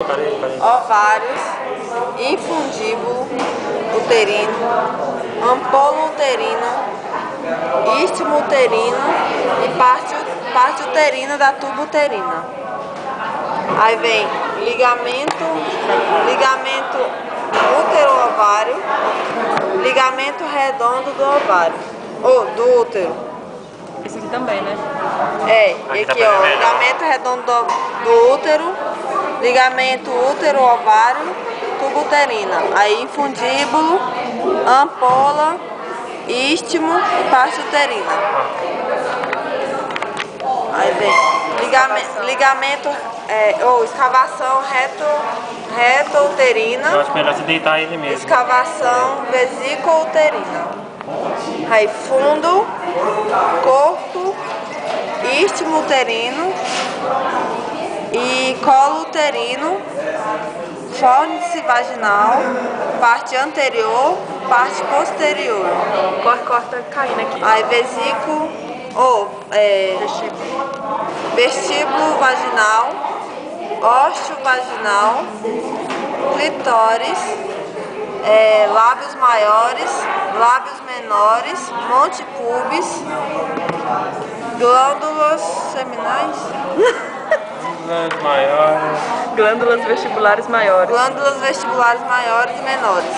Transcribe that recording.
Ovários, infundíbulo uterino, ampola uterina, istmo uterino e parte uterina da tuba uterina. Aí vem ligamento útero-ovário, ligamento redondo do ovário, ou do útero. Esse aqui também, né? E aqui ó, ligamento redondo do útero, ligamento útero-ovário, tuba uterina. Aí infundíbulo, ampola, istmo e parte uterina. Aí vem ligamento ou escavação reto-uterina. Eu acho melhor se deitar ele mesmo. Escavação vesículo-uterina. Aí fundo, corpo, istmo uterino e colo uterino, fórnice vaginal, parte anterior, parte posterior. Corta caindo aqui. Aí vesículo vestíbulo vaginal, ósteo vaginal, clitóris, lábios maiores, lábios menores, monte pubis, glândulas seminais, Glândulas vestibulares maiores. glândulas vestibulares maiores e menores.